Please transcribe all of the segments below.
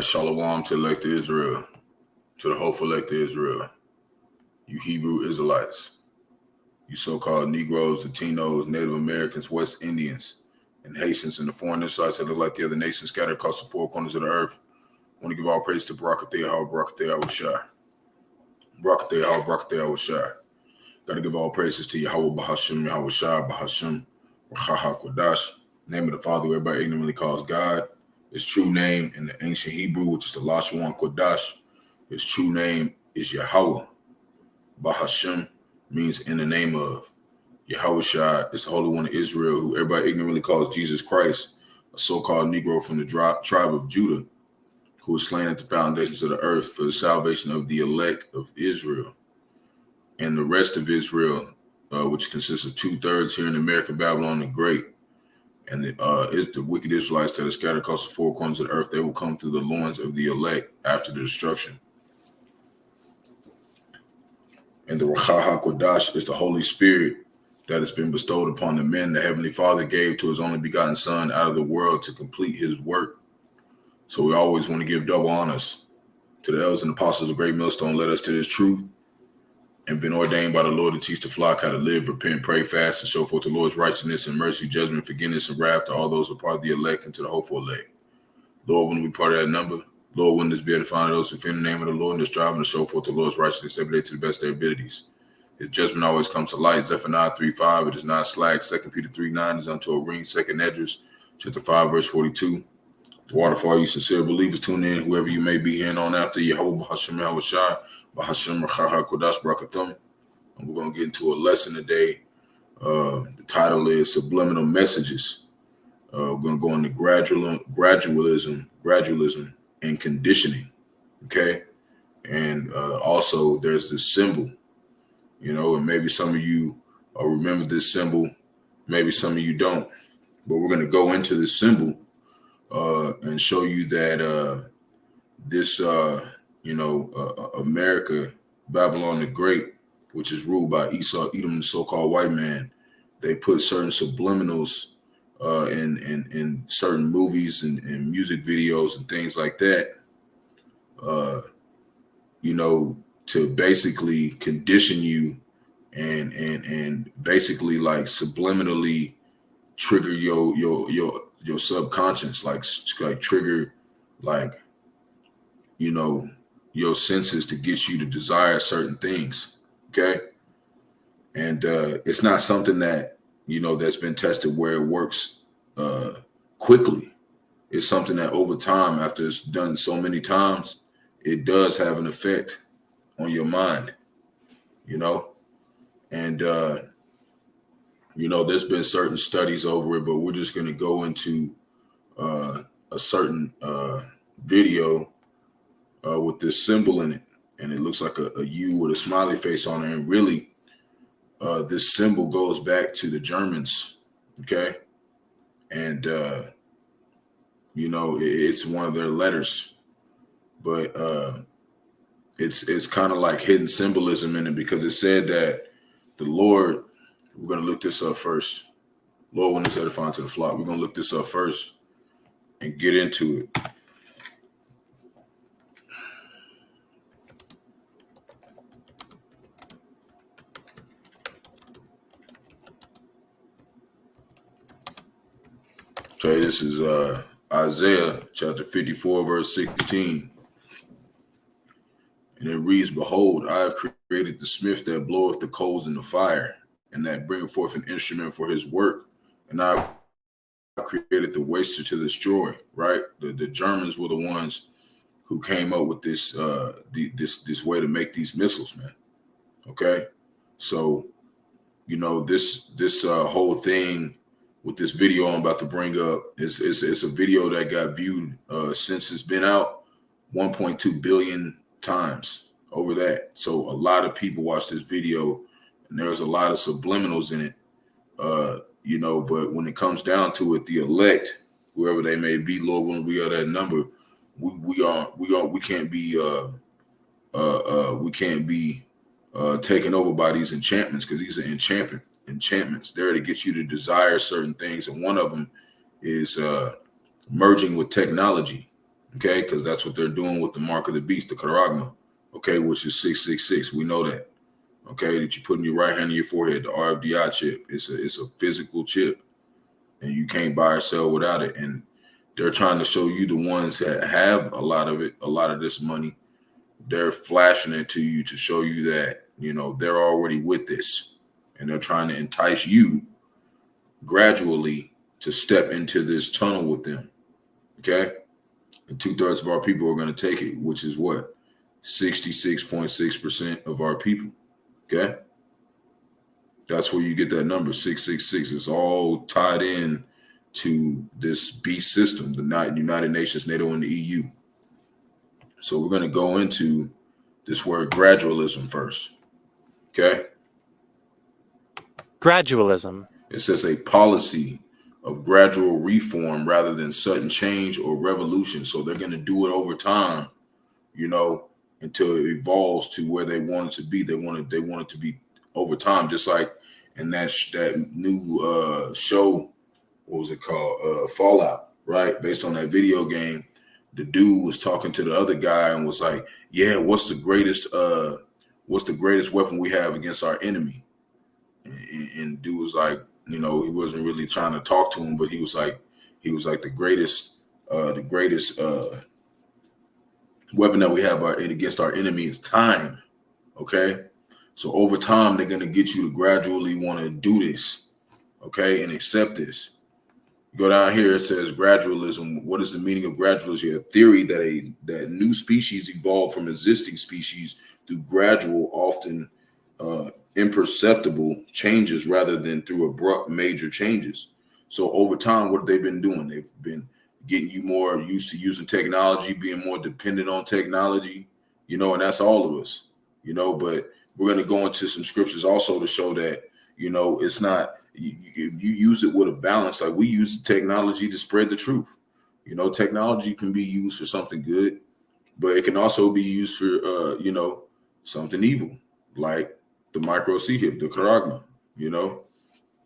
Shalom to elect Israel, to the hopeful elect Israel, you Hebrew Israelites, you so-called Negroes, Latinos, Native Americans, West Indians, and Haitians, and the foreign Israelites that look like the other nations scattered across the four corners of the earth. I want to give all praise to Yahawah, Yahawashi. Got to give all praises to Yahawah, Bahasham, Bahasham, Qadash, name of the Father, who everybody ignorantly calls God. His true name in the ancient Hebrew, which is the Rawchaa Qadash, his true name is Yahawah. Bahasham means in the name of. Yahawashi is the Holy One of Israel, who everybody ignorantly calls Jesus Christ, a so-called Negro from the tribe of Judah, who was slain at the foundations of the earth for the salvation of the elect of Israel. And the rest of Israel, which consists of 2/3 here in America, Babylon the Great, and it's the wicked Israelites that are scattered across the four corners of the earth. They will come through the loins of the elect after the destruction. And the Rawchaa Qadash is the Holy Spirit that has been bestowed upon the men the Heavenly Father gave to his only begotten Son out of the world to complete his work. So we always want to give double honors to the elders and apostles of Great Millstone, led us to this truth, and been ordained by the Lord to teach the flock how to live, repent, pray, fast, and show forth the Lord's righteousness and mercy, judgment, forgiveness, and wrath to all those who are part of the elect and to the hopeful elect. Lord, when we part of that number, Lord, wouldn't this be edifying to those who fear the name of the Lord and are striving to show forth the Lord's righteousness every day to the best of their abilities. His judgment always comes to light. Zephaniah 3:5, it is not slack. 2 Peter 3:9 is unto a ring. 2nd Esdras, chapter 5, verse 42. The waterfall, you sincere believers, tune in, whoever you may be here on after. Yahawah, Bahasham, Yahawashi, Bahasham, Rawchaa, Qadash, Barakatum. And we're going to get into a lesson today. The title is Subliminal Messages. We're going to go into gradualism, and conditioning. Okay? And also there's this symbol, and maybe some of you remember this symbol, maybe some of you don't. But we're going to go into this symbol and show you that this, America, Babylon the Great, which is ruled by Esau, Edom, the so-called white man, they put certain subliminals in certain movies and music videos and things like that, to basically condition you and basically like subliminally trigger your subconscious, like trigger your senses to get you to desire certain things. Okay. And it's not something that, that's been tested where it works quickly. It's something that over time, after it's done so many times, it does have an effect on your mind, and, there's been certain studies over it, but we're just going to go into a certain video with this symbol in it. And it looks like a U with a smiley face on it. And really, this symbol goes back to the Germans, okay? And, it's one of their letters. But it's kind of like hidden symbolism in it, because it said that the Lord, we're going to look this up first. Lord, when it's edifying to the flock, we're going to look this up first and get into it. Okay, this is Isaiah chapter 54, verse 16. And it reads, "Behold, I have created the smith that bloweth the coals in the fire, and that bringeth forth an instrument for his work. And I have created the waster to destroy." Right? The Germans were the ones who came up with this this way to make these missiles, man. Okay, so this whole thing with this video I'm about to bring up it's a video that got viewed since it's been out 1.2 billion times over that. So a lot of people watch this video, and there's a lot of subliminals in it, but when it comes down to it, the elect, whoever they may be, Lord willing, we are that number. We can't be taken over by these enchantments, because these are enchantments. They're to get you to desire certain things, and one of them is merging with technology. Okay, because that's what they're doing with the mark of the beast, the charagma, okay, which is 666. We know that. Okay, that you put in your right hand on your forehead, the RFDI chip. It's a physical chip, and you can't buy or sell without it. And they're trying to show you, the ones that have a lot of it, a lot of this money, they're flashing it to you to show you that, you know, they're already with this, and they're trying to entice you gradually to step into this tunnel with them. Okay, and 2/3 of our people are going to take it, which is what, 66.6% of our people. Okay, that's where you get that number 666. It's all tied in to this beast system, the United Nations, NATO, and the EU. So we're going to go into this word gradualism first. Okay. Gradualism. It says a policy of gradual reform rather than sudden change or revolution. So they're going to do it over time, you know, until it evolves to where they want it to be. They want it to be over time, just like in that new show, what was it called? Fallout, right? Based on that video game. The dude was talking to the other guy and was like, yeah, what's the greatest weapon we have against our enemy? And dude was like, you know, he wasn't really trying to talk to him, but he was like the greatest weapon that we have against our enemy is time. Okay. So over time, they're going to get you to gradually want to do this. Okay. And accept this. Go down here, it says gradualism. What is the meaning of gradualism? A theory that new species evolve from existing species through gradual, often imperceptible changes rather than through abrupt major changes. So over time, what have they been doing? They've been getting you more used to using technology, being more dependent on technology, you know, and that's all of us, you know, but we're going to go into some scriptures also to show that, you know, it's not, you use it with a balance. Like we use technology to spread the truth. You know, technology can be used for something good, but it can also be used for, you know, something evil, like the microchip, the charagma, you know,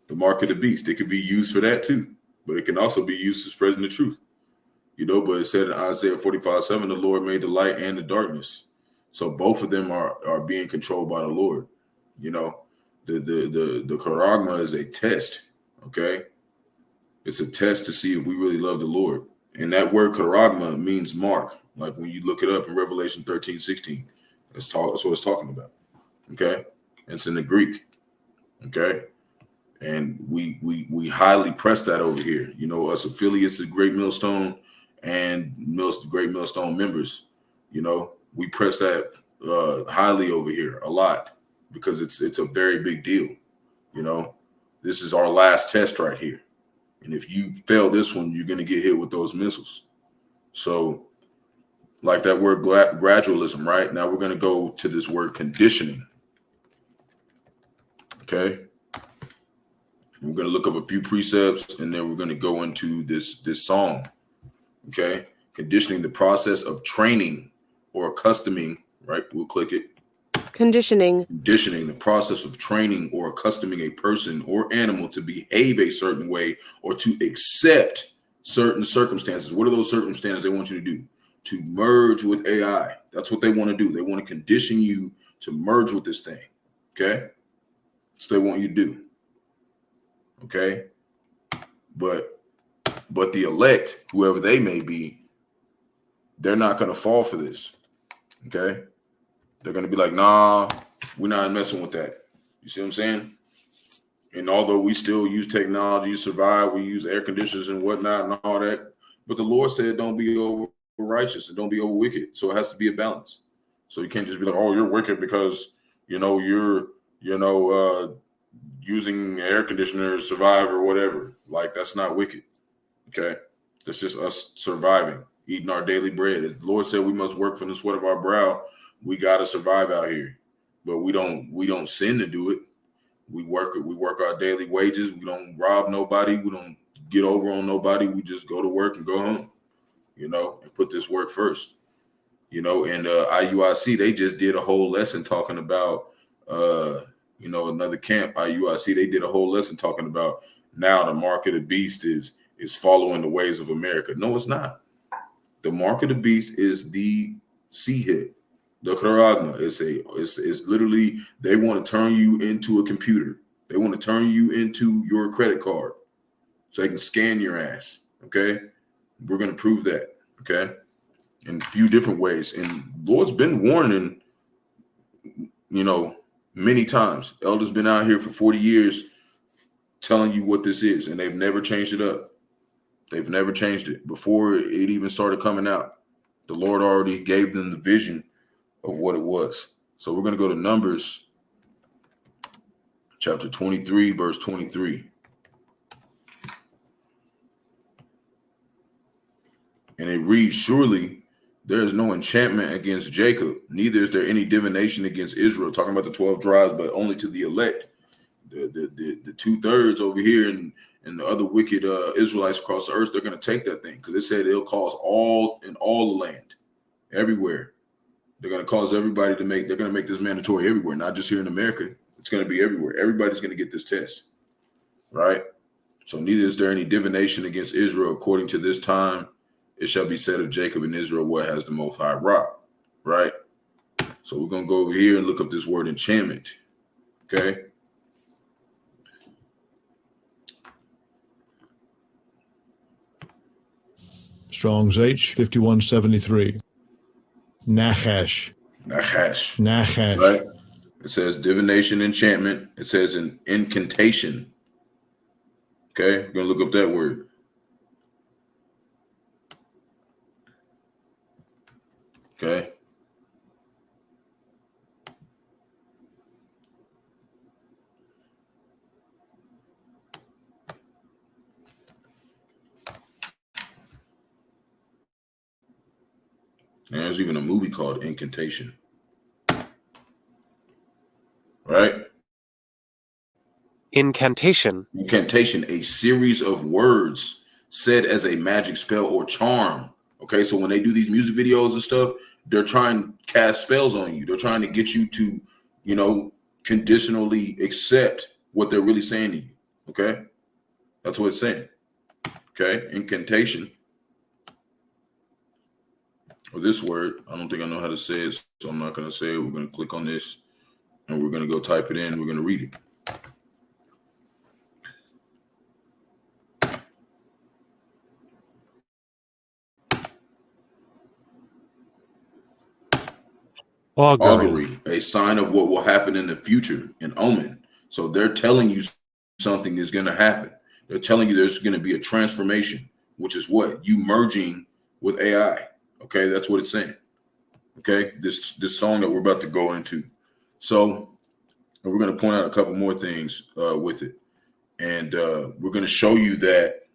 the mark of the beast. It could be used for that too, but it can also be used to spreading the truth, you know. But it said in Isaiah 45:7, the Lord made the light and the darkness. So both of them are being controlled by the Lord, you know. The charagma is a test, okay? It's a test to see if we really love the Lord. And that word charagma means mark. Like when you look it up in Revelation 13:16, that's what it's talking about, okay? It's in the Greek, okay? And we highly press that over here. You know, us affiliates of Great Millstone and Great Millstone members, you know, we press that highly over here a lot, because it's a very big deal. You know, this is our last test right here. And if you fail this one, you're going to get hit with those missiles. So like that word gradualism, right? Now we're going to go to this word conditioning. Okay. We're going to look up a few precepts, and then we're going to go into this song. Okay. Conditioning, the process of training or accustoming, right? We'll click it. Conditioning, the process of training or accustoming a person or animal to behave a certain way or to accept certain circumstances. What are those circumstances they want you to do? To merge with AI. That's what they want to do. They want to condition you to merge with this thing. Okay. That's what they want you to do. Okay. But the elect, whoever they may be, they're not going to fall for this. Okay. They're going to be like, nah, we're not messing with that. You see what I'm saying? And although we still use technology to survive, we use air conditioners and whatnot and all that. But the Lord said, don't be over righteous and don't be over wicked. So it has to be a balance. So you can't just be like, oh, you're wicked because, you know, you're, you know, using air conditioners to survive or whatever. Like, that's not wicked. Okay. That's just us surviving, eating our daily bread. The Lord said we must work from the sweat of our brow. We got to survive out here, but we don't sin to do it. We work our daily wages. We don't rob nobody. We don't get over on nobody. We just go to work and go home, you know, and put this work first, you know. And IUIC, they just did a whole lesson talking about, you know, another camp, IUIC, they did a whole lesson talking about now the mark of the beast is following the ways of America. No, it's not. The mark of the beast is the C-hit, the charagma. It's literally, they want to turn you into a computer. They want to turn you into your credit card so they can scan your ass. Okay, we're going to prove that. Okay, in a few different ways. And Lord's been warning, many times. Elders been out here for 40 years telling you what this is, and they've never changed it up. They've never changed it. Before it even started coming out, the Lord already gave them the vision of what it was. So we're going to go to Numbers chapter 23, verse 23. And it reads, surely there is no enchantment against Jacob, neither is there any divination against Israel, talking about the 12 tribes, but only to the elect. The 2/3 over here and the other wicked Israelites across the earth, they're going to take that thing because it said it'll cause all the land, everywhere. They're going to cause everybody they're going to make this mandatory everywhere, not just here in America. It's going to be everywhere. Everybody's going to get this test, right? So neither is there any divination against Israel. According to this time, it shall be said of Jacob and Israel, what has the most high rock, right? So we're going to go over here and look up this word enchantment, okay? Strong's H 5173. Nachash. Right? It says divination, enchantment. It says an incantation. Okay, we're gonna look up that word. Okay. And there's even a movie called Incantation. Right? Incantation. Incantation, a series of words said as a magic spell or charm. Okay, so when they do these music videos and stuff, they're trying to cast spells on you. They're trying to get you to, conditionally accept what they're really saying to you. Okay, that's what it's saying. Okay, incantation. Or this word, I don't think I know how to say it, so I'm not going to say it. We're going to click on this, and we're going to go type it in. We're going to read it. Augury, a sign of what will happen in the future, an omen. So they're telling you something is going to happen. They're telling you there's going to be a transformation, which is what? You merging with AI. Okay, that's what it's saying. Okay, this song that we're about to go into. So we're going to point out a couple more things with it. And we're going to show you that,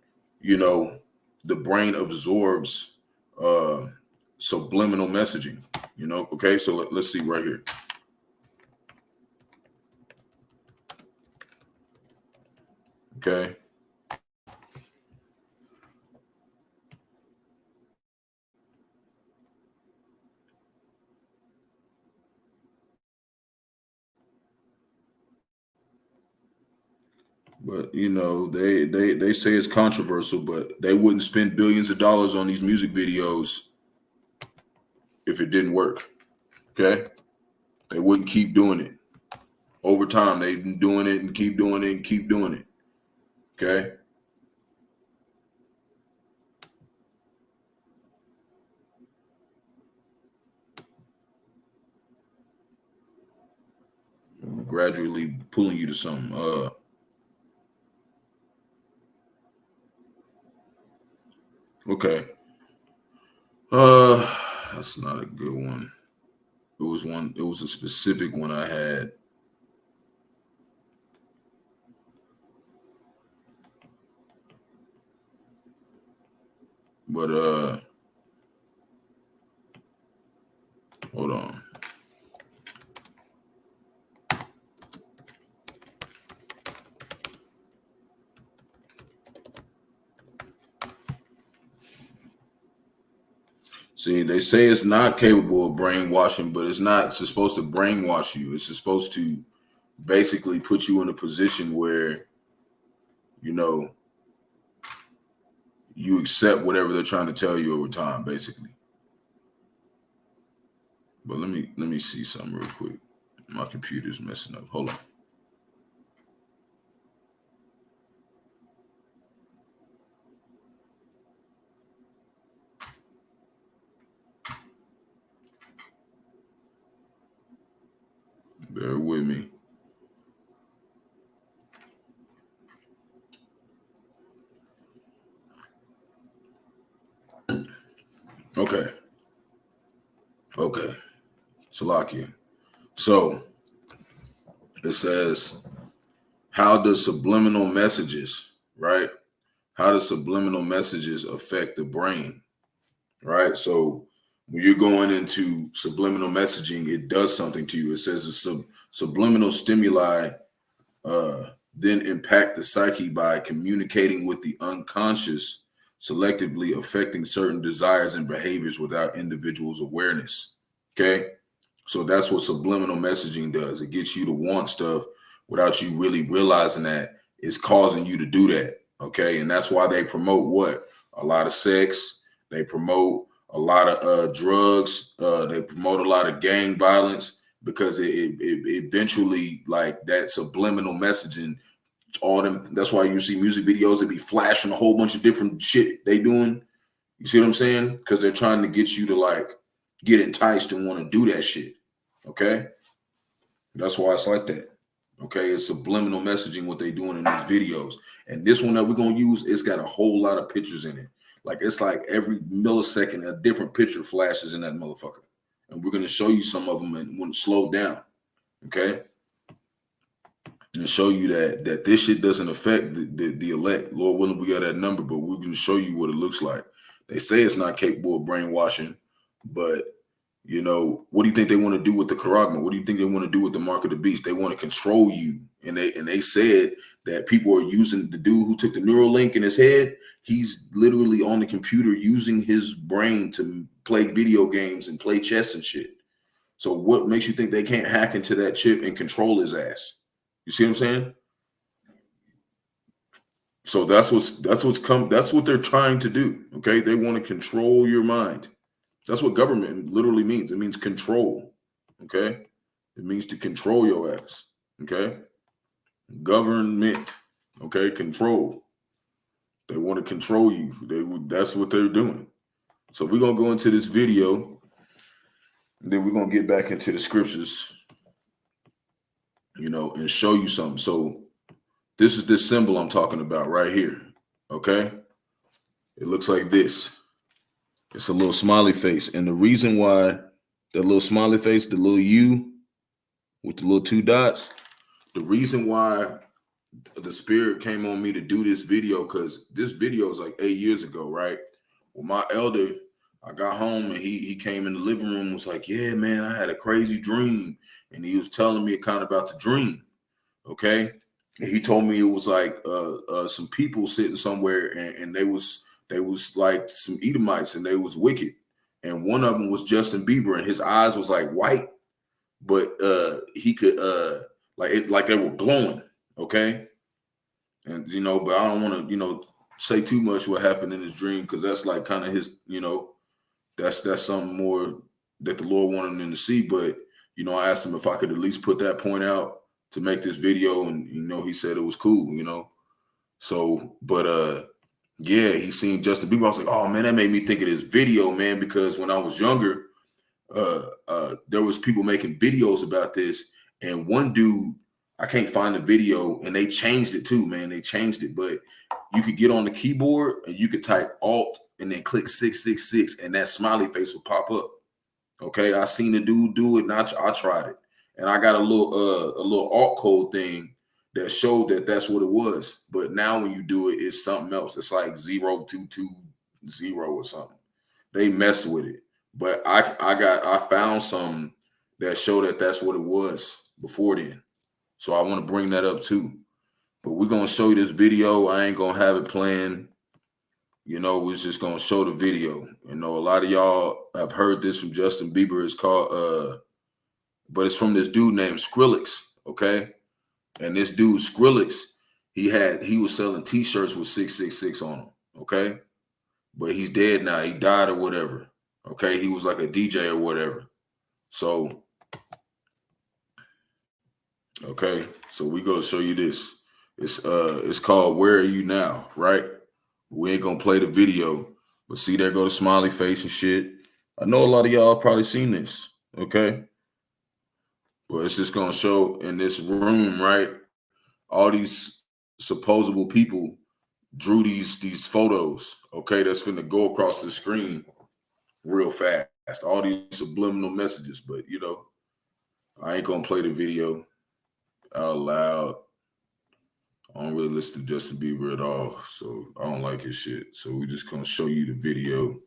the brain absorbs subliminal messaging, Okay, so let's see right here. Okay. But they say it's controversial, but they wouldn't spend billions of dollars on these music videos if it didn't work. Okay, they wouldn't keep doing it. Over time, they've been doing it and keep doing it and keep doing it. Okay. Gradually pulling you to something. Okay. That's not a good one. It was a specific one I had. But hold on. See, they say it's not capable of brainwashing, but it's not supposed to brainwash you. It's supposed to basically put you in a position where, you accept whatever they're trying to tell you over time, basically. But let me see something real quick. My computer's messing up. Hold on. Bear with me. Okay. Salakia. So it says, how does subliminal messages, right? How does subliminal messages affect the brain, right? So when you're going into subliminal messaging, it does something to you. It says the subliminal stimuli then impact the psyche by communicating with the unconscious, selectively affecting certain desires and behaviors without individuals' awareness. Okay. So that's what subliminal messaging does. It gets you to want stuff without you really realizing that it's causing you to do that. Okay. And that's why they promote what? A lot of sex. They promote a lot of drugs. They promote a lot of gang violence, because it eventually, like, that subliminal messaging, all them. That's why you see music videos that be flashing a whole bunch of different shit they doing. You see what I'm saying? Because they're trying to get you to, like, get enticed and want to do that shit. Okay? That's why it's like that. Okay? It's subliminal messaging, what they doing in these videos. And this one that we're going to use, it's got a whole lot of pictures in it. Like, it's like every millisecond, a different picture flashes in that motherfucker. And we're going to show you some of them and when it slow down. Okay? And show you that this shit doesn't affect the elect. Lord willing, we got that number, but we're going to show you what it looks like. They say it's not capable of brainwashing, but, you know, what do you think they want to do with the charagma? What do you think they want to do with the mark of the beast? They want to control you. And they said that people are using the dude who took the Neuralink in his head. He's literally on the computer using his brain to play video games and play chess and shit. So what makes you think they can't hack into that chip and control his ass? You see what I'm saying? So that's what they're trying to do. Okay. They want to control your mind. That's what government literally means. It means control. Okay. It means to control your ass. Okay. Government. Okay. Control. They want to control you. That's what they're doing. So we're going to go into this video, and then we're going to get back into the scriptures, you know, and show you something. So this is this symbol I'm talking about right here. Okay. It looks like this. It's a little smiley face. And the reason why that little smiley face, the little U with the little two dots, the reason why the spirit came on me to do this video, because this video is like 8 years ago, right? Well, my elder, I got home and he came in the living room and was like, yeah, man, I had a crazy dream. And he was telling me kind of about the dream. Okay. And he told me it was like some people sitting somewhere, and they was like some Edomites, and they was wicked. And one of them was Justin Bieber, and his eyes was like white, but he could like they were glowing. Okay. And, you know, but I don't want to, you know, say too much what happened in his dream, because that's like kind of his, you know, that's something more that the Lord wanted him to see. But, you know, I asked him if I could at least put that point out to make this video, and, you know, he said it was cool, you know. So, but yeah, he seen Justin Bieber. I was like, oh man, that made me think of this video, man, because when I was younger, there was people making videos about this, and one dude, I can't find the video, and they changed it too, man. They changed it, but you could get on the keyboard and you could type Alt and then click 666, and that smiley face will pop up. Okay, I seen the dude do it, and I tried it, and I got a little alt code thing that showed that that's what it was. But now when you do it, it's something else. It's like 0220 or something. They messed with it, but I found something that showed that that's what it was before then. So I want to bring that up too. But we're gonna show you this video. I ain't gonna have it playing. You know, we're just gonna show the video. You know, a lot of y'all have heard this from Justin Bieber. It's called but it's from this dude named Skrillex. Okay. And this dude Skrillex, he was selling t-shirts with 666 on them. Okay. but he's dead now. He died or whatever. Okay, he was like a DJ or whatever. So, okay, so we go show you this. It's called "Where Are You Now?" Right? We ain't gonna play the video, but see there go the smiley face and shit. I know a lot of y'all probably seen this. Okay, but it's just gonna show in this room, right? All these supposable people drew these photos. Okay, that's finna go across the screen real fast. All these subliminal messages, but you know, I ain't gonna play the video out loud. I don't really listen to Justin Bieber at all, so I don't like his shit. So we just gonna show you the video.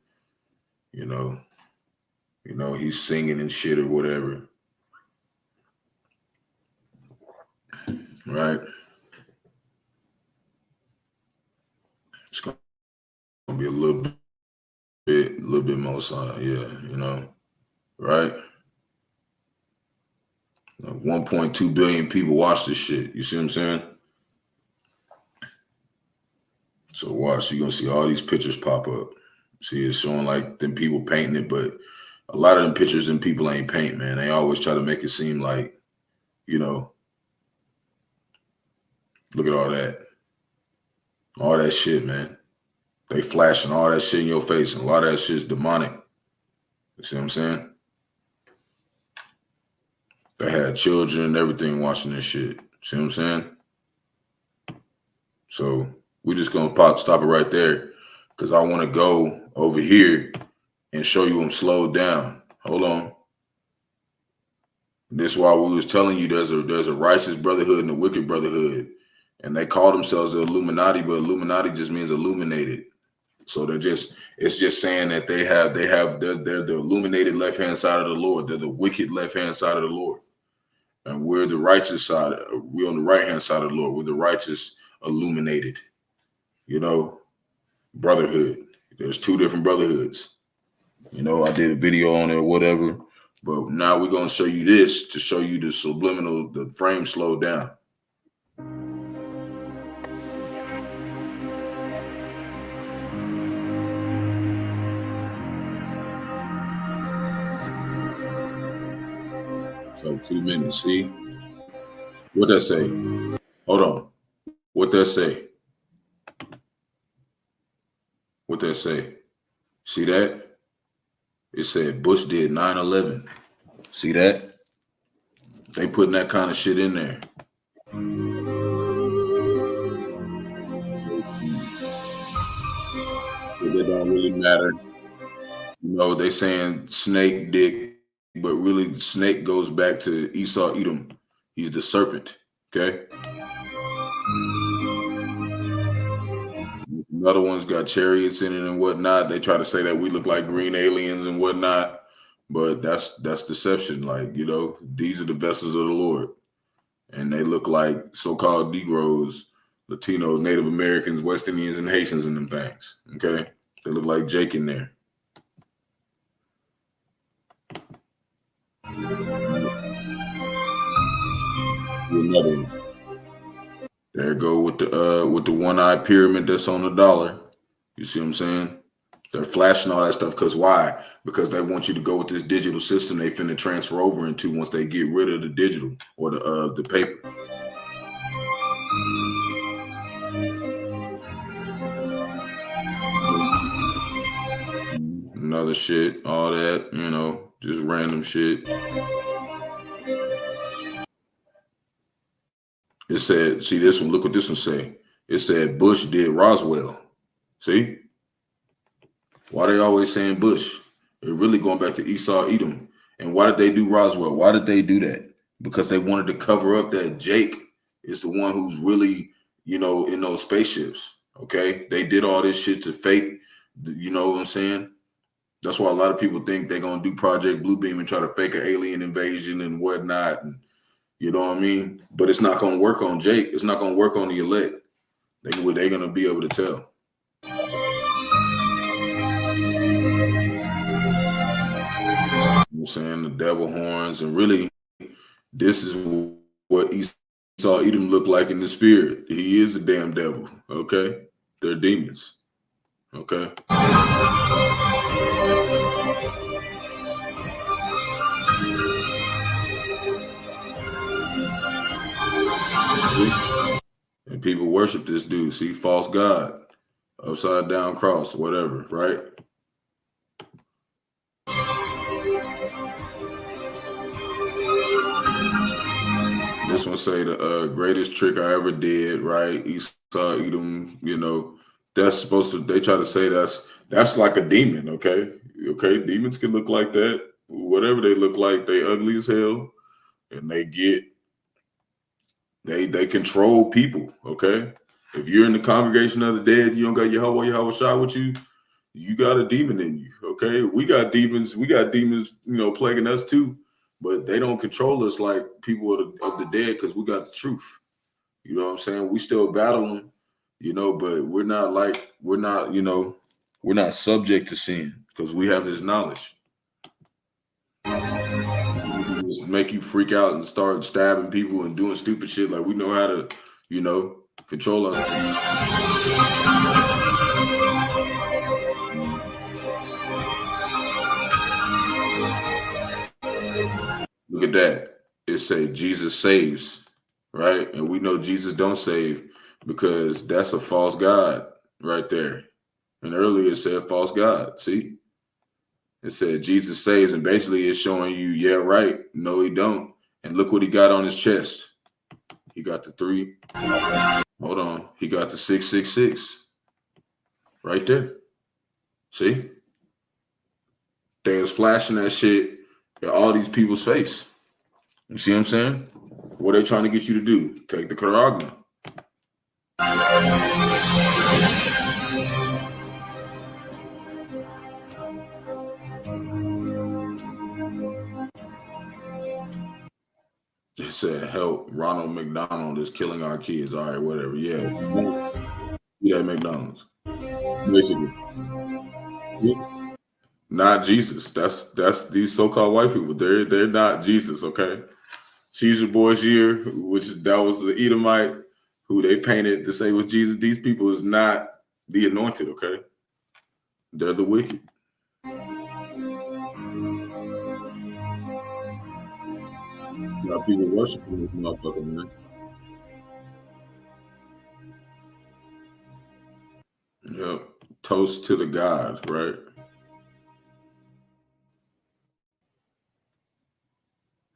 You know, he's singing and shit or whatever, right? It's gonna be a little bit more sign, yeah, you know, right? Like 1.2 billion people watch this shit. You see what I'm saying? So watch, you're gonna see all these pictures pop up. See, it's showing like them people painting it, but a lot of them pictures and people ain't paint, man. They always try to make it seem like, you know, look at all that shit, man. They flashing all that shit in your face, and a lot of that shit's demonic. You see what I'm saying? They had children and everything watching this shit. See what I'm saying? So we just gonna stop it right there because I want to go over here and show you them slowed down. Hold on. This is why we was telling you there's a righteous brotherhood and a wicked brotherhood, and they call themselves the Illuminati, but Illuminati just means illuminated. So it's just saying that they're the illuminated left hand side of the Lord. They're the wicked left hand side of the Lord, and we're the righteous side. We're on the right hand side of the Lord. We're the righteous illuminated, you know, brotherhood. There's two different brotherhoods. You know, I did a video on it or whatever, but now we're gonna show you this to show you the subliminal, the frame slowed down. So 2 minutes. See what that say? Hold on. What that say? What that say? See that? It said Bush did 9/11. See that? They putting that kind of shit in there. It don't really matter. You know, they saying snake dick, but really the snake goes back to Esau Edom. He's the serpent. Okay. Another one's got chariots in it and whatnot. They try to say that we look like green aliens and whatnot, but that's deception. Like, you know, these are the vessels of the Lord, and they look like so-called Negroes, Latinos, Native Americans, West Indians, and Haitians and them things. Okay, they look like Jake in there. Another one. There go with the one-eyed pyramid that's on the dollar. You see what I'm saying? They're flashing all that stuff because why? Because they want you to go with this digital system they finna transfer over into once they get rid of the digital or the paper. Another shit, all that, you know, just random shit. It said, see this one, look what this one say. It said Bush did Roswell. See? Why they always saying Bush? They're really going back to Esau Edom. And why did they do Roswell? Why did they do that? Because they wanted to cover up that Jake is the one who's really, you know, in those spaceships. Okay? They did all this shit to fake, you know what I'm saying? That's why a lot of people think they're going to do Project Bluebeam and try to fake an alien invasion and whatnot. And you know what I mean? But it's not going to work on Jake. It's not going to work on the elect. They're going to be able to tell. You know what I'm saying? The devil horns. And really, this is what Esau Edom looked like in the spirit. He is a damn devil. Okay? They're demons. Okay. And people worship this dude. See, false god, upside down cross, whatever, right? This one say the greatest trick I ever did, right? Esau, Edom, that's supposed to. They try to say that's like a demon. Okay, okay, demons can look like that. Whatever they look like, they ugly as hell, and they control people. Okay, if you're in the congregation of the dead, you don't got Yahawah, Yahawashi with you. You got a demon in you. Okay, we got demons, plaguing us too, but they don't control us like people of the dead because we got the truth. You know what I'm saying? We still battling, but we're not subject to sin because we have this knowledge. Just make you freak out and start stabbing people and doing stupid shit. Like we know how to, control us. Look at that. It say Jesus saves, right? And we know Jesus don't save because that's a false god right there. And earlier it said false god. See? It said Jesus saves, and basically it's showing you, yeah, right. No, he don't. And look what he got on his chest. He got the 3. Hold on. He got the 666 right there. See? They was flashing that shit at all these people's face. You see what I'm saying? What are they trying to get you to do? Take the Karagna. It said, help, Ronald McDonald is killing our kids. All right, whatever. Yeah. Yeah, McDonald's. Basically. Not Jesus. That's these so-called white people. They're not Jesus, okay? Caesar Borgia, that was the Edomite who they painted to say was Jesus. These people is not the anointed, okay? They're the wicked. Got people worshiping this motherfucker, man. Yep. Toast to the gods, right?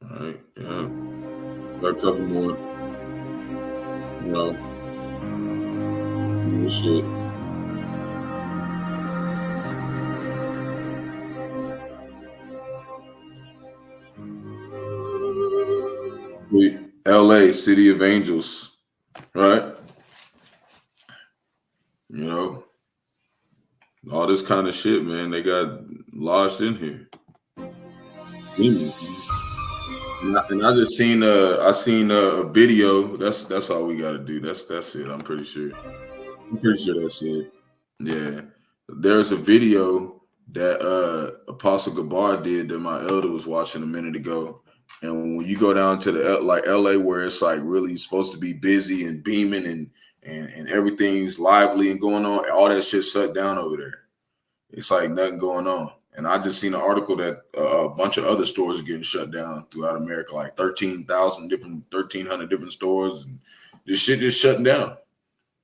All right. Yeah. Got a couple more. Shit. LA, City of Angels, right? All this kind of shit, man. They got lodged in here. And I just seen a video. That's all we got to do. That's it. I'm pretty sure that's it. Yeah, there's a video that Apostle Gabar did that my elder was watching a minute ago. And when you go down to the like LA, where it's like really supposed to be busy and beaming and everything's lively and going on, all that shit shut down over there. It's like nothing going on. And I just seen an article that a bunch of other stores are getting shut down throughout America, like 1,300 different stores. And this shit is shutting down.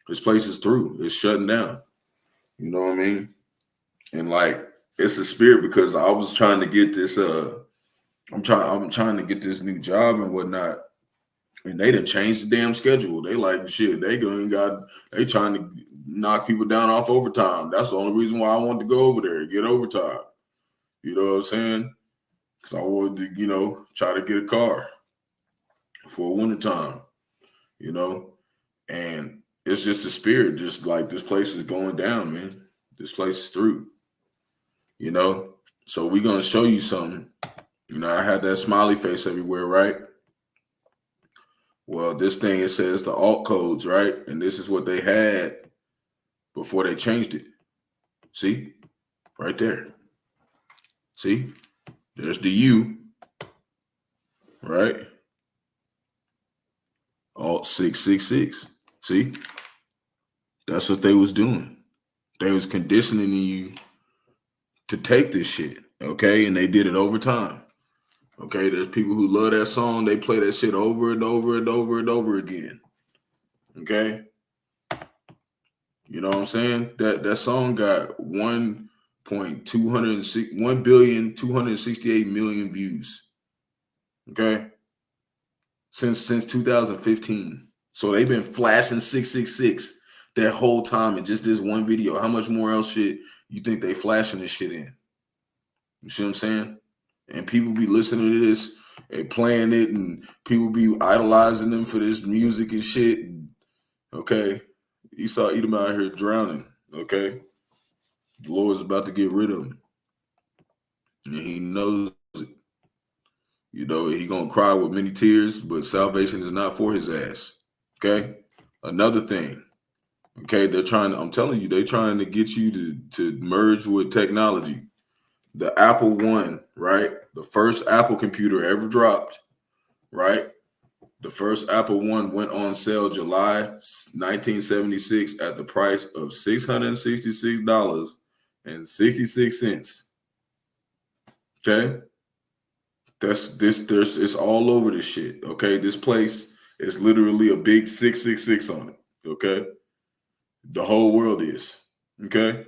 This place is through. It's shutting down. You know what I mean? And like, it's a spirit because I was trying to get this, I'm trying to get this new job and whatnot. And they done changed the damn schedule. They like shit. They trying to knock people down off overtime. That's the only reason why I wanted to go over there, get overtime. You know what I'm saying? Because I wanted to, try to get a car for wintertime, and it's just a spirit, just like this place is going down, man. This place is through, So we're going to show you something. I had that smiley face everywhere, right? Well, this thing, it says the alt codes, right? And this is what they had before they changed it. See? Right there. See? There's the U, right? Alt 666. See? That's what they was doing. They was conditioning you to take this shit, okay? And they did it over time. Okay, there's people who love that song. They play that shit over and over and over and over again. Okay, you know what I'm saying? That song got 1,268,000,000 views. Okay, since 2015. So they've been flashing 666 that whole time in just this one video. How much more else shit you think they flashing this shit in? You see what I'm saying? And people be listening to this and playing it, and people be idolizing them for this music and shit. Okay, Esau Edom out here drowning. Okay, the Lord's about to get rid of him, and he knows it. You know, he gonna cry with many tears, but salvation is not for his ass. Okay, another thing. Okay, they're trying to, I'm telling you, they're trying to get you to merge with technology. The Apple One, right? The first Apple computer ever dropped, right? The first Apple One went on sale July 1976 at the price of $666.66. Okay, it's all over this shit. Okay, this place is literally a big 666 on it. Okay, the whole world is. Okay,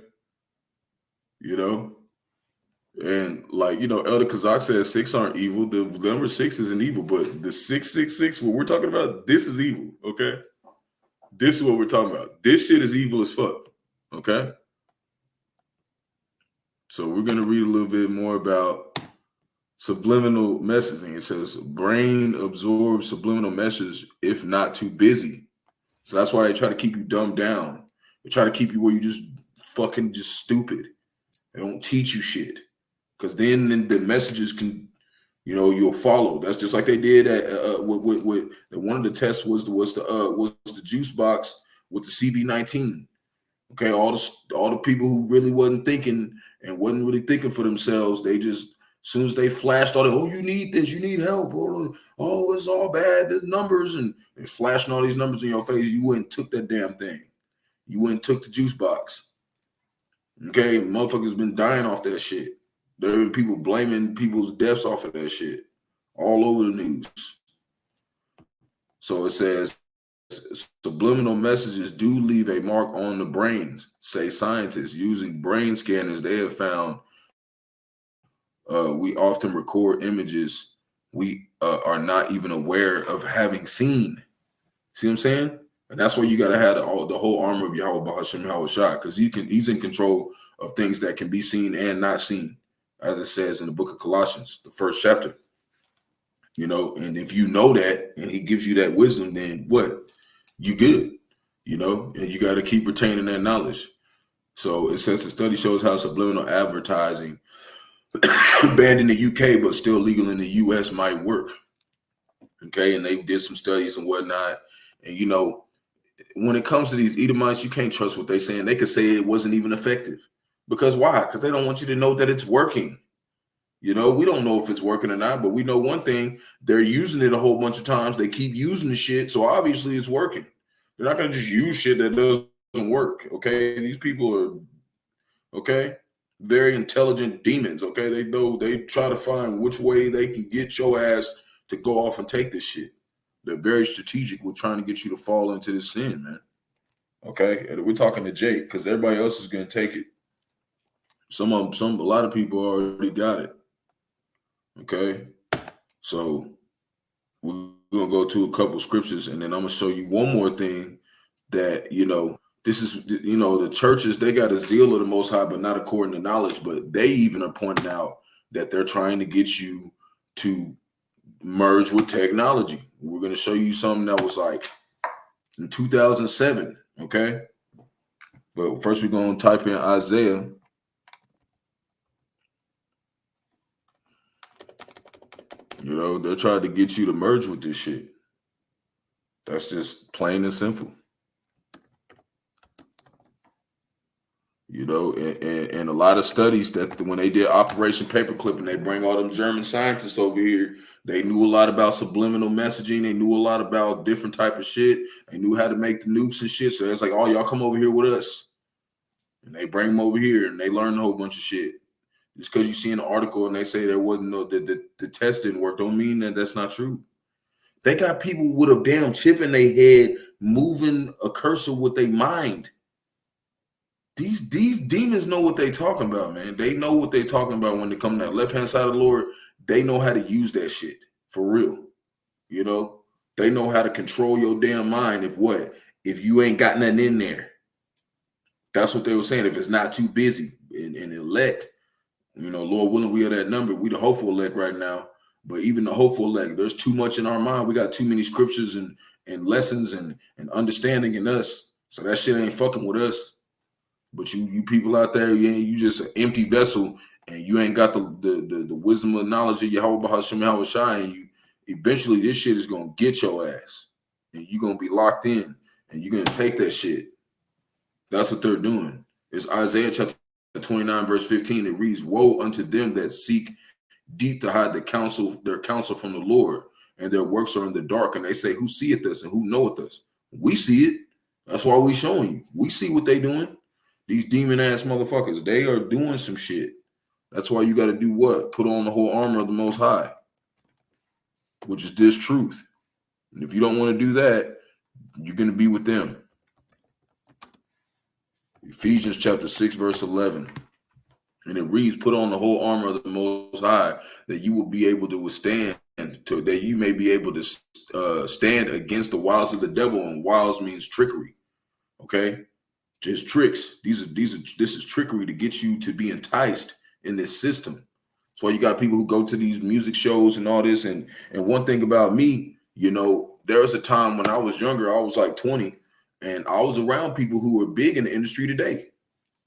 you know. And like, you know, Elder Kazak says 6 aren't evil. The number 6 isn't evil, but the 666, what we're talking about, this is evil. Okay. This is what we're talking about. This shit is evil as fuck. Okay. So we're going to read a little bit more about subliminal messaging. It says brain absorbs subliminal message if not too busy. So that's why they try to keep you dumbed down. They try to keep you where you just fucking just stupid. They don't teach you shit. Because then the messages can, you know, you'll follow. That's just like they did at with one of the tests was the juice box with the CV19. Okay, all the people who really wasn't thinking and wasn't really thinking for themselves, they just, as soon as they flashed all the, oh, you need this, you need help, oh, it's all bad, the numbers, and they flashing all these numbers in your face, you went and took that damn thing. You went and took the juice box. Okay, motherfuckers been dying off that shit. There have been people blaming people's deaths off of that shit all over the news. So it says, subliminal messages do leave a mark on the brains, say scientists. Using brain scanners, they have found we often record images we are not even aware of having seen. See what I'm saying? And that's why you got to have the whole armor of Yahawah, Bahasham, Yahawashi, because he's in control of things that can be seen and not seen, as it says in the book of Colossians, the 1st chapter. You know, and if you know that and he gives you that wisdom, then what? You good, you know, and you got to keep retaining that knowledge. So it says the study shows how subliminal advertising banned in the UK but still legal in the US might work. Okay, and they did some studies and whatnot. And, you know, when it comes to these Edomites, you can't trust what they're saying. They could say it wasn't even effective. Because why? Because they don't want you to know that it's working. You know, we don't know if it's working or not, but we know one thing, they're using it a whole bunch of times. They keep using the shit, so obviously it's working. They're not going to just use shit that doesn't work, okay? These people are, okay, very intelligent demons, okay? They know, they try to find which way they can get your ass to go off and take this shit. They're very strategic with trying to get you to fall into this sin, man. Okay, and we're talking to Jake because everybody else is going to take it. A lot of people already got it. Okay, so we're gonna go to a couple scriptures, and then I'm gonna show you one more thing that, you know, this is, you know, the churches, they got a zeal of the Most High, but not according to knowledge. But they even are pointing out that they're trying to get you to merge with technology. We're gonna show you something that was like in 2007. Okay, but first we're gonna type in Isaiah. You know, they're trying to get you to merge with this shit. That's just plain and simple. You know, and a lot of studies that when they did Operation Paperclip and they bring all them German scientists over here, they knew a lot about subliminal messaging. They knew a lot about different type of shit. They knew how to make the nukes and shit. So it's like, oh, y'all come over here with us. And they bring them over here and they learn a whole bunch of shit. Just because you see an article and they say there wasn't no the test didn't work, don't mean that that's not true. They got people with a damn chip in their head moving a cursor with their mind. These demons know what they talking about, man. They know what they talking about when they come to that left-hand side of the Lord. They know how to use that shit for real. You know, they know how to control your damn mind if you ain't got nothing in there. That's what they were saying. If it's not too busy and elect, you know, Lord willing, we are that number. We the hopeful elect right now. But even the hopeful elect, there's too much in our mind. We got too many scriptures and lessons and understanding in us. So that shit ain't fucking with us. But you people out there, you just an empty vessel, and you ain't got the wisdom and knowledge of Yahawah, Bahasham, Yahawashi, and you eventually this shit is gonna get your ass, and you're gonna be locked in, and you're gonna take that shit. That's what they're doing. It's Isaiah chapter 29, verse 15. It reads, "Woe unto them that seek deep to hide their counsel from the Lord, and their works are in the dark, and they say, who seeth us and who knoweth us?" We see it. That's why we showing you. We see what they doing. These demon ass motherfuckers, they are doing some shit. That's why you got to do what? Put on the whole armor of the Most High, which is this truth. And if you don't want to do that, you're going to be with them. Ephesians chapter 6, verse 11. And it reads, "Put on the whole armor of the Most High, that you will be able to withstand, that you may be able to stand against the wiles of the devil." And wiles means trickery. Okay, just tricks. This is trickery to get you to be enticed in this system. That's why you got people who go to these music shows and all this. And one thing about me, you know, there was a time when I was younger. I was like 20, and I was around people who were big in the industry today.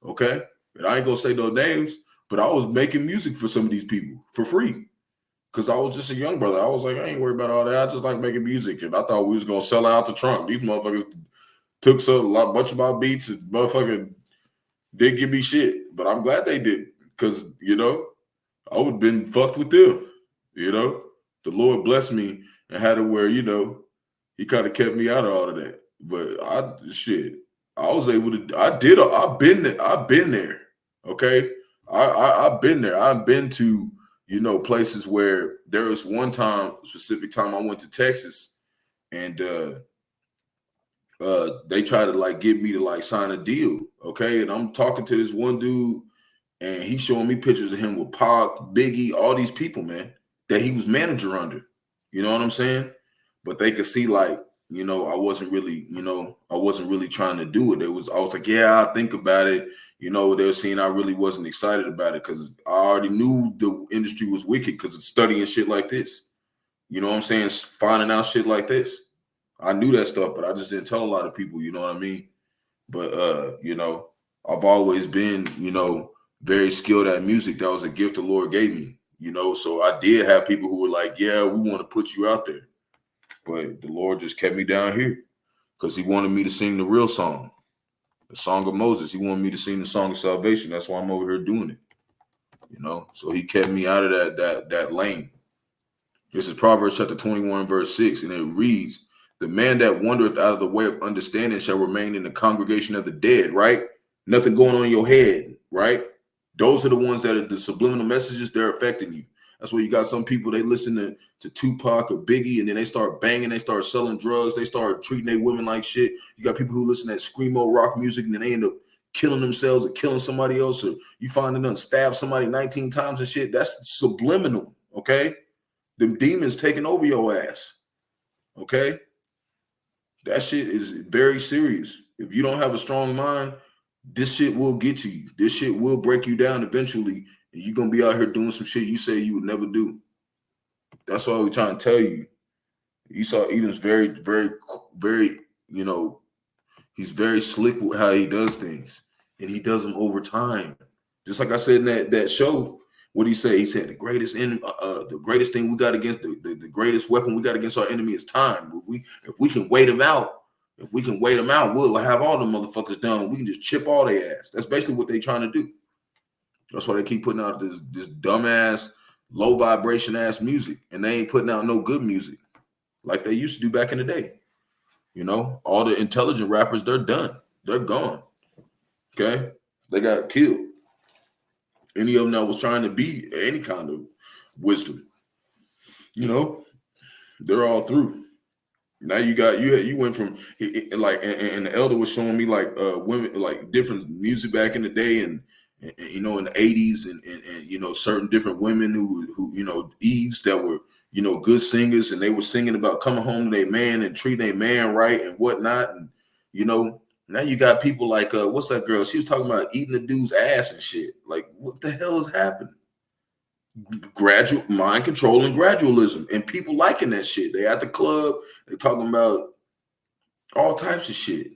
Okay. And I ain't gonna say no names, but I was making music for some of these people for free because I was just a young brother. I was like, I ain't worried about all that. I just like making music, and I thought we was gonna sell out the trunk. These motherfuckers took a bunch of my beats and motherfucker did give me shit, but I'm glad they did because you know I would have been fucked with them. You know, the Lord blessed me and had it where you know He kind of kept me out of all of that. But I was able to. I've been there. Okay, I've been there. I've been to places where there was one specific time I went to Texas, and they tried to like get me to like sign a deal. Okay, and I'm talking to this one dude, and he's showing me pictures of him with Pac, Biggie, all these people, man, that he was manager under. You know what I'm saying? But they could see like. I wasn't really trying to do it. I was like, yeah, I'll think about it. They were seeing I really wasn't excited about it because I already knew the industry was wicked because of studying shit like this. You know what I'm saying? Finding out shit like this. I knew that stuff, but I just didn't tell a lot of people, you know what I mean? But, I've always been, very skilled at music. That was a gift the Lord gave me, so I did have people who were like, yeah, we want to put you out there. But the Lord just kept me down here because He wanted me to sing the real song, the song of Moses. He wanted me to sing the song of salvation. That's why I'm over here doing it. So He kept me out of that lane. This is Proverbs chapter 21, verse 6, and it reads, "The man that wandereth out of the way of understanding shall remain in the congregation of the dead." Right? Nothing going on in your head. Right? Those are the ones that are the subliminal messages. They're affecting you. That's why you got some people, they listen to Tupac or Biggie, and then they start banging, they start selling drugs, they start treating their women like shit. You got people who listen to screamo rock music, and then they end up killing themselves or killing somebody else, or you find them stab somebody 19 times and shit. That's subliminal, okay? Them demons taking over your ass, okay? That shit is very serious. If you don't have a strong mind, this shit will get to you. This shit will break you down eventually. And you're going to be out here doing some shit you say you would never do. That's all we're trying to tell you. Esau Edom's very, very, very, he's very slick with how he does things. And he does them over time. Just like I said in that show, what he said? He said the greatest thing we got against, the greatest weapon we got against our enemy is time. If we can wait them out, we'll have all the motherfuckers done. We can just chip all their ass. That's basically what they're trying to do. That's why they keep putting out this dumbass, low vibration ass music, and they ain't putting out no good music like they used to do back in the day. All the intelligent rappers, they're done. They're gone. Okay, They got killed. Any of them that was trying to be any kind of wisdom, you know, they're all through. Now you went from like, and the elder was showing me like women, like different music back in the day, and you know, in the 80s, and you know, certain different women who you know, Eves, that were, you know, good singers, and they were singing about coming home to their man and treating their man right and whatnot. And you know, now you got people like what's that girl? She was talking about eating the dude's ass and shit. Like, what the hell is happening? Gradual mind control and gradualism, and people liking that shit. They at the club, they talking about all types of shit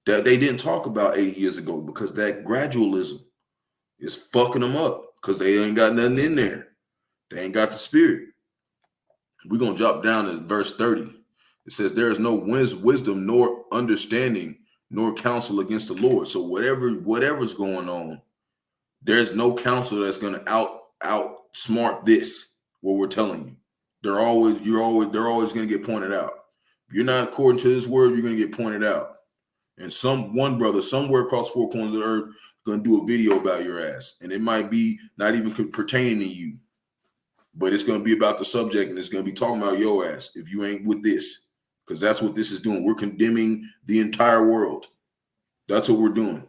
that they didn't talk about 80 years ago, because that gradualism is fucking them up, because they ain't got nothing in there. They ain't got the spirit. We're gonna drop down to verse 30. It says, there is no wisdom nor understanding nor counsel against the Lord. So whatever's going on, there's no counsel that's gonna outsmart this, what we're telling you. They're always gonna get pointed out. If you're not according to this word, you're gonna get pointed out. And one brother somewhere across four corners of the earth gonna do a video about your ass. And it might be not even pertaining to you, but it's gonna be about the subject, and it's gonna be talking about your ass if you ain't with this. Because that's what this is doing. We're condemning the entire world. That's what we're doing.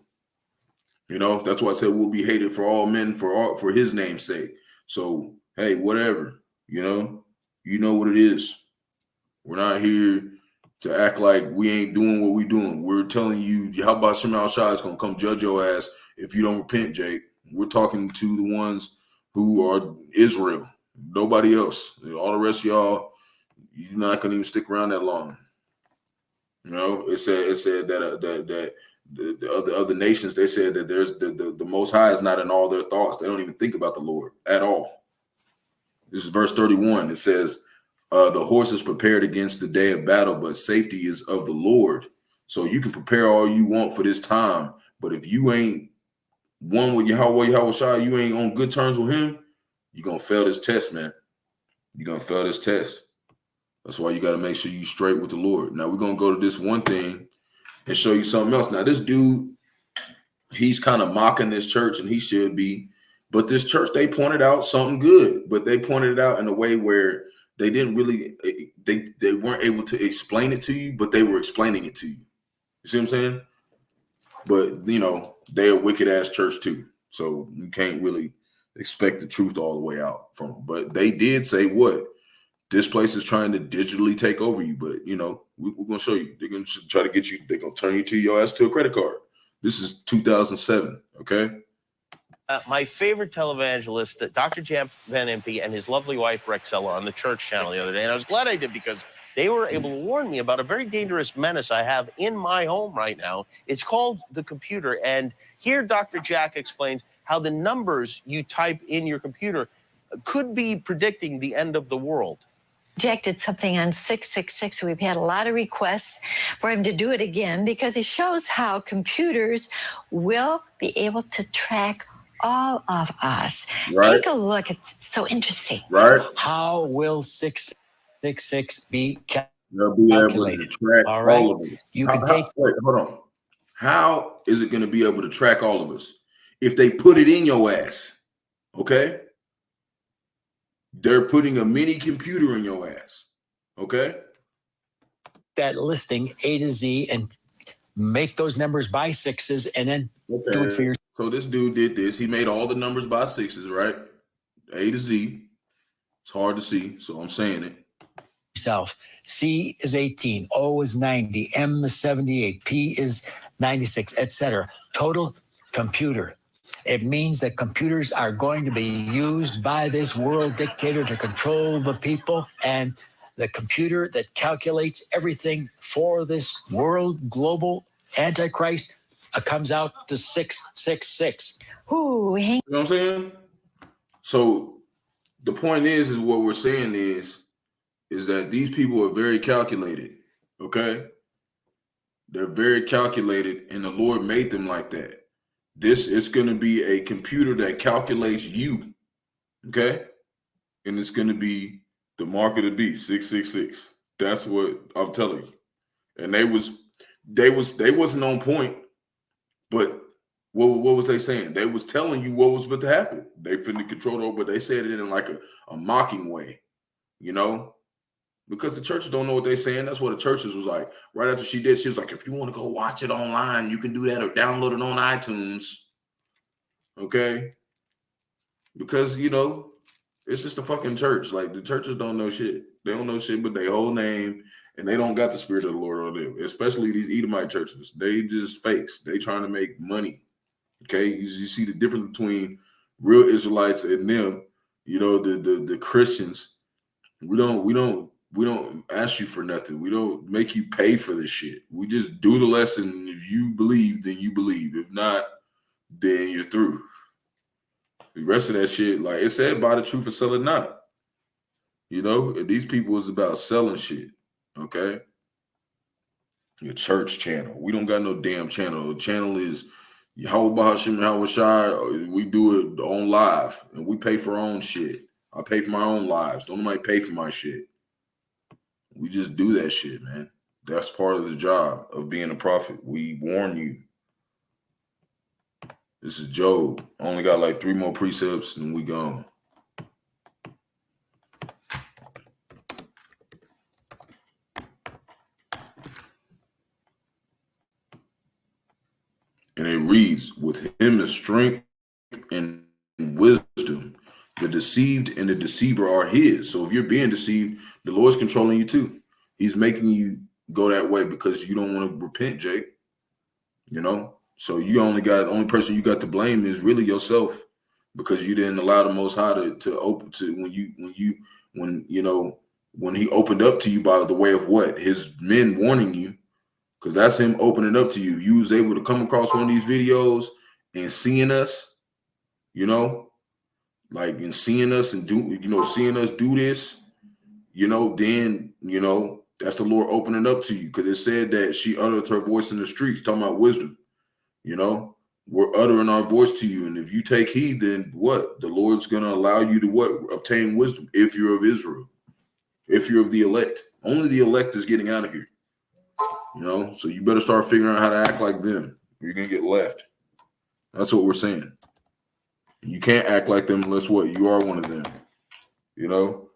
You know, that's why I said we'll be hated for all men for his name's sake. So, hey, whatever, you know what it is. We're not here to act like we ain't doing what we doing. We're telling you, Yahawashi is going to come judge your ass if you don't repent, Jake. We're talking to the ones who are Israel, nobody else. All the rest of y'all, you're not going to even stick around that long. You know, it said that the other nations, they said that there's the Most High is not in all their thoughts. They don't even think about the Lord at all. This is verse 31. It says, the horse is prepared against the day of battle, but safety is of the Lord. So you can prepare all you want for this time, but if you ain't one with Yahawashi, you ain't on good terms with him, you're going to fail this test, man. You're going to fail this test. That's why you got to make sure you straight with the Lord. Now we're going to go to this one thing and show you something else. Now, this dude, he's kind of mocking this church, and he should be. But this church, they pointed out something good, but they pointed it out in a way where they didn't really, they weren't able to explain it to you, but they were explaining it to you. You see what I'm saying? But, you know, they're a wicked ass church too. So you can't really expect the truth all the way out from them. But they did say what? This place is trying to digitally take over you, but you know, we're gonna show you. They're gonna try to get you. They're gonna turn you to your ass to a credit card. This is 2007. Okay. My favorite televangelist, Dr. Jeff Van Impe, and his lovely wife Rexella on the church channel the other day, and I was glad I did, because they were able to warn me about a very dangerous menace I have in my home right now. It's called the computer, and here Dr. Jack explains how the numbers you type in your computer could be predicting the end of the world. Jack did something on 666. We've had a lot of requests for him to do it again, because it shows how computers will be able to track all of us. Right. Take a look. It's so interesting. Right. How will 666 be They'll be able to track all right. all of us. You can take. Wait, hold on. How is it going to be able to track all of us if they put it in your ass? Okay. They're putting a mini computer in your ass. Okay. That listing A to Z and make those numbers by sixes, and then do it for yourself. So this dude did this. He made all the numbers by sixes, right? A to Z. It's hard to see, so I'm saying it. C is 18, O is 90, M is 78, P is 96, etc. Total computer. It means that computers are going to be used by this world dictator to control the people, and the computer that calculates everything for this world global antichrist comes out to 666. Ooh, You know what I'm saying? So the point is what we're saying is that these people are very calculated. Okay. They're very calculated, and the Lord made them like that. This is going to be a computer that calculates you. Okay. And it's going to be the mark of the beast, 666. That's what I'm telling you. And they wasn't on point, but What was they saying? They was telling you what was about to happen. They finna control it, but they said it in like a mocking way, you know? Because the churches don't know what they're saying. That's what the churches was like. Right after she did, she was like, if you want to go watch it online, you can do that or download it on iTunes. Okay? Because, you know, it's just a fucking church. Like, the churches don't know shit. They don't know shit but their whole name, and they don't got the spirit of the Lord on them, especially these Edomite churches. They just fakes. They trying to make money. Okay? You see the difference between real Israelites and them, you know, the Christians. We don't ask you for nothing. We don't make you pay for this shit. We just do the lesson. If you believe, then you believe. If not, then you're through. The rest of that shit, like it said, buy the truth and sell it not. You know, these people is about selling shit. Okay. Your church channel. We don't got no damn channel. The channel is Yahawah, Bahasham, Yahawashi. We do it on live, and we pay for our own shit. I pay for my own lives. Don't nobody pay for my shit. We just do that shit, man. That's part of the job of being a prophet. We warn you. This is Job. Only got like 3 more precepts and we gone. And it reads, with him is strength and wisdom. The deceived and the deceiver are his. So if you're being deceived, the Lord's controlling you too. He's making you go that way because you don't want to repent, Jake. You know? So the only person you got to blame is really yourself, because you didn't allow the Most High to open to when he opened up to you by the way of what? His men warning you, because that's him opening up to you. You was able to come across one of these videos and seeing us, you know, like and seeing us and seeing us do this, you know, then, you know, that's the Lord opening up to you, because it said that she uttered her voice in the streets, talking about wisdom. You know, we're uttering our voice to you. And if you take heed, then what? The Lord's going to allow you to what? Obtain wisdom if you're of Israel, if you're of the elect. Only the elect is getting out of here. You know, so you better start figuring out how to act like them. You're going to get left. That's what we're saying. You can't act like them unless what? You are one of them. You know,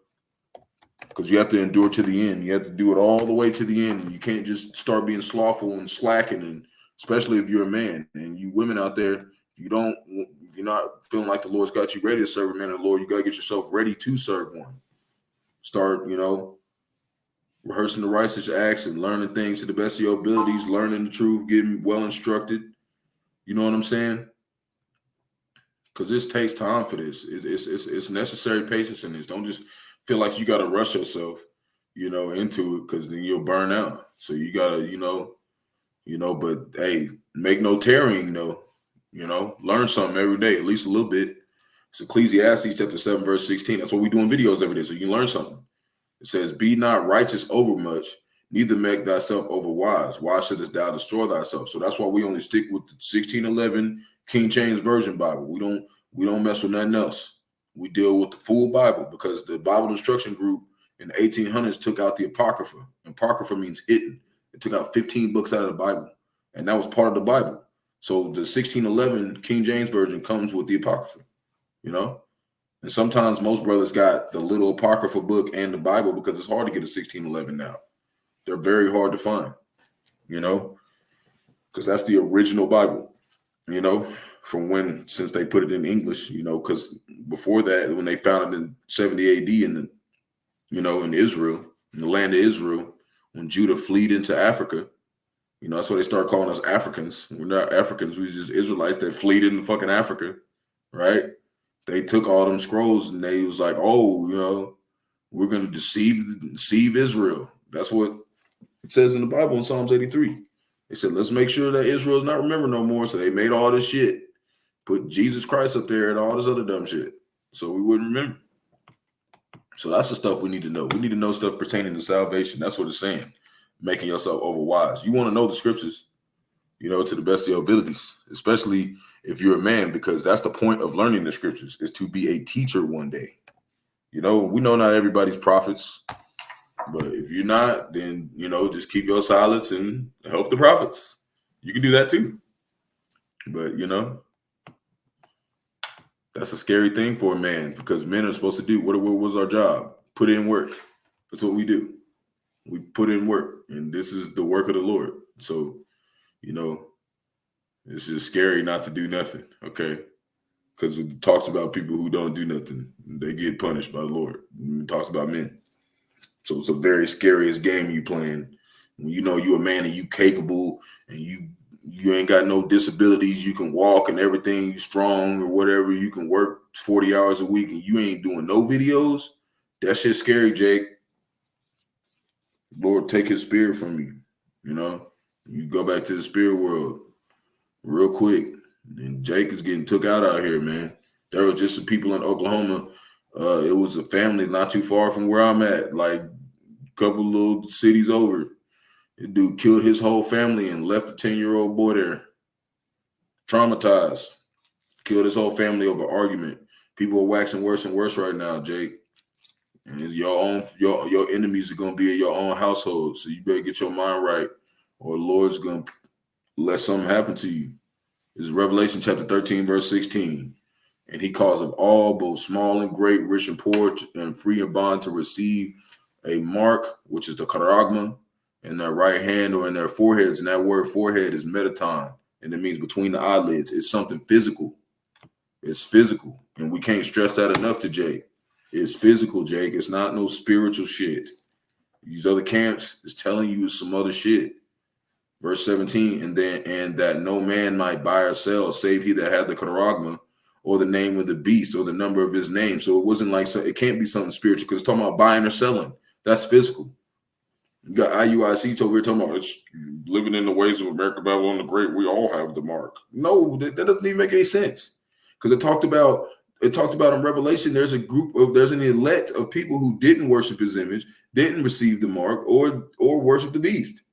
because you have to endure to the end. You have to do it all the way to the end. And you can't just start being slothful and slacking, and especially if you're a man. And you women out there, if you're not feeling like the Lord's got you ready to serve a man of the Lord, you got to get yourself ready to serve one. Start, you know, rehearsing the righteous acts and learning things to the best of your abilities, learning the truth, getting well instructed. You know what I'm saying? Because this takes time for this. It's necessary patience in this. Don't just feel like you got to rush yourself, you know, into it, because then you'll burn out. So you got to, you know, but hey, make no tarrying though, you know, learn something every day, at least a little bit. It's Ecclesiastes chapter 7, verse 16. That's what we do in videos every day. So you can learn something. It says, be not righteous overmuch, neither make thyself overwise. Why shouldest thou destroy thyself? So that's why we only stick with the 1611 King James Version Bible. We don't mess with nothing else. We deal with the full Bible, because the Bible instruction group in the 1800s took out the Apocrypha. Apocrypha means hidden. It took out 15 books out of the Bible, and that was part of the Bible. So the 1611 King James Version comes with the Apocrypha, you know? And sometimes most brothers got the little Apocrypha book and the Bible, because it's hard to get a 1611 now. They're very hard to find, you know, because that's the original Bible, you know, since they put it in English, you know, because before that, when they found it in 70 AD in Israel, in the land of Israel, when Judah fled into Africa, you know, that's why they start calling us Africans. We're not Africans. We're just Israelites that fled into fucking Africa, right? They took all them scrolls and they was like, oh, you know, we're going to deceive Israel. That's what it says in the Bible in Psalms 83. They said, let's make sure that Israel is not remembered no more. So they made all this shit, put Jesus Christ up there and all this other dumb shit, so we wouldn't remember. So that's the stuff we need to know. We need to know stuff pertaining to salvation. That's what it's saying. Making yourself overwise. You want to know the scriptures, you know, to the best of your abilities, especially if you're a man, because that's the point of learning the scriptures, is to be a teacher one day. You know, we know not everybody's prophets, but if you're not, then, you know, just keep your silence and help the prophets. You can do that too. But, you know, that's a scary thing for a man because men are supposed to do what was our job? Put in work. That's what we do. We put in work, and this is the work of the Lord. So, you know, it's just scary not to do nothing, okay? Because it talks about people who don't do nothing. They get punished by the Lord. It talks about men. So it's a very scariest game you playing. When you know you're a man and you capable and you ain't got no disabilities, you can walk and everything, you strong or whatever, you can work 40 hours a week and you ain't doing no videos. That shit's scary, Jake. Lord, take his spirit from you. You know, you go back to the spirit world real quick. And Jake is getting took out here, man. There was just some people in Oklahoma. It was a family not too far from where I'm at, like a couple little cities over. The dude killed his whole family and left a 10-year-old boy there, traumatized. Killed his whole family over argument. People are waxing worse and worse right now, Jake. And your enemies are gonna be in your own household. So you better get your mind right, or the Lord's gonna let something happen to you. This is Revelation chapter 13, verse 16. And he calls of all, both small and great, rich and poor, and free and bond, to receive a mark, which is the charagma, in their right hand or in their foreheads. And that word forehead is metaton, and it means between the eyelids. It's something physical. It's physical. And we can't stress that enough to Jake. It's physical, Jake. It's not no spiritual shit. These other camps is telling you some other shit. Verse 17, and that no man might buy or sell, save he that had the charagma, or the name of the beast, or the number of his name. So it wasn't like, it can't be something spiritual, because it's talking about buying or selling. That's physical. You got IUIC over here talking about it's living in the ways of America, Babylon the Great. We all have the mark. No, that doesn't even make any sense. Because it talked about in Revelation, there's an elect of people who didn't worship his image, didn't receive the mark, or worship the beast,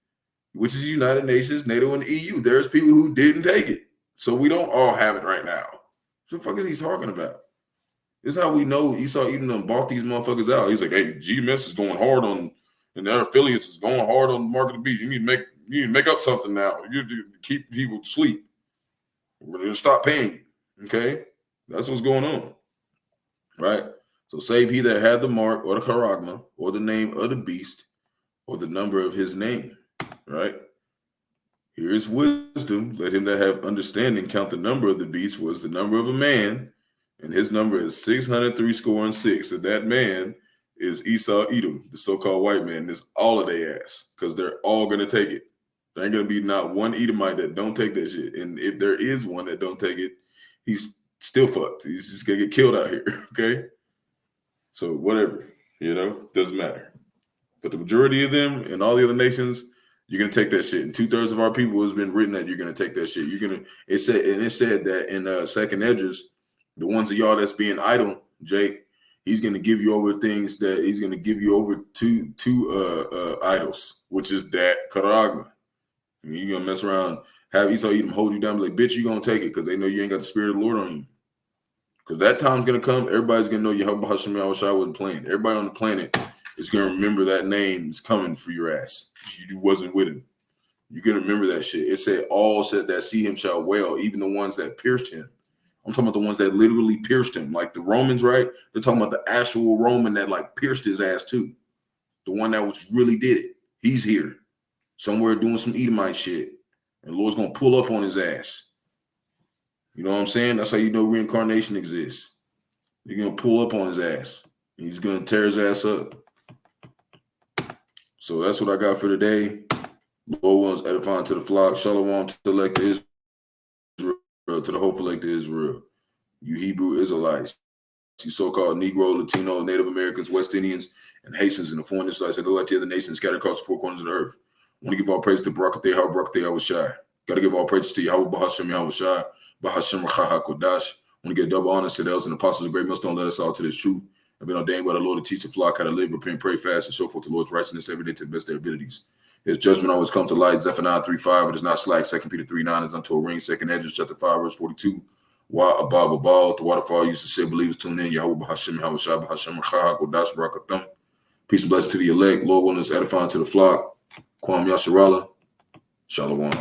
which is United Nations, NATO, and EU. There's people who didn't take it. So we don't all have it right now. What the fuck is he talking about? This is how we know Esau even bought these motherfuckers out. He's like, hey, GMS is going hard on, and their affiliates is going hard on the mark of the beast. You need to make up something now. You need to keep people asleep. We're going to stop paying you. Okay? That's what's going on. Right? So save he that had the mark, or the charagma, or the name of the beast, or the number of his name. Right? Here is wisdom. Let him that have understanding count the number of the beast, was the number of a man, and his number is 666. So that man is Esau Edom, the so-called white man. That's all of their ass, because they're all going to take it. There ain't going to be not one Edomite that don't take that shit. And if there is one that don't take it, he's still fucked. He's just going to get killed out here, okay? So whatever, doesn't matter. But the majority of them and all the other nations, you're going to take that shit. And 2/3 of our people has been written that you're going to take that shit. It said that in Second Edges, the ones of y'all that's being idle, Jake, he's going to give you over things that he's going to give you over to idols, which is that charagma. I mean, you're going to mess around, have Esau Edom hold you down, be like, bitch, you're going to take it, because they know you ain't got the spirit of the Lord on you. Because that time's going to come, everybody's going to know Yahawah, Bahasham, Yahawashi wasn't playing. Everybody on the planet is going to remember that name is coming for your ass. You wasn't with him. You're going to remember that shit. It said, all said that see him shall wail, even the ones that pierced him. I'm talking about the ones that literally pierced him, like the Romans, right? They're talking about the actual Roman that like pierced his ass too. The one that was really did it. He's here somewhere doing some Edomite shit, and the Lord's going to pull up on his ass. You know what I'm saying? That's how you know reincarnation exists. You're going to pull up on his ass, and he's going to tear his ass up. So that's what I got for today. Lord wants edifying to the flock. Shalom to the elect of Israel, to the hopeful elect of Israel. You Hebrew Israelites, you so-called Negro, Latino, Native Americans, West Indians, and Haitians, and the foreign Israelites that look like the other nations scattered across the four corners of the earth. I want to give all praise to Yahawashi. Got to give all praise to Yahawah, Bahasham, Yahawashi, Bahasham, Qadash. I want to give double honors to the elders and apostles of great millstone. Let us all to this truth. I've been ordained by the Lord to teach the flock how to live, repent, pray, fast, and show forth the Lord's righteousness every day to the best of their abilities. His judgment always comes to light. Zephaniah 3:5. It is not slack. 2 Peter 3:9 is unto a ring. 2 Edges chapter 5, verse 42. Wa abab abal. The waterfall used to say, believers tune in. Yahawah, Bahasham, Yahawashi, Bahasham, Qadash, Barakatham. Peace and blessings to the elect. Lord willing is edifying to the flock. Kwam Yasharala. Shalom.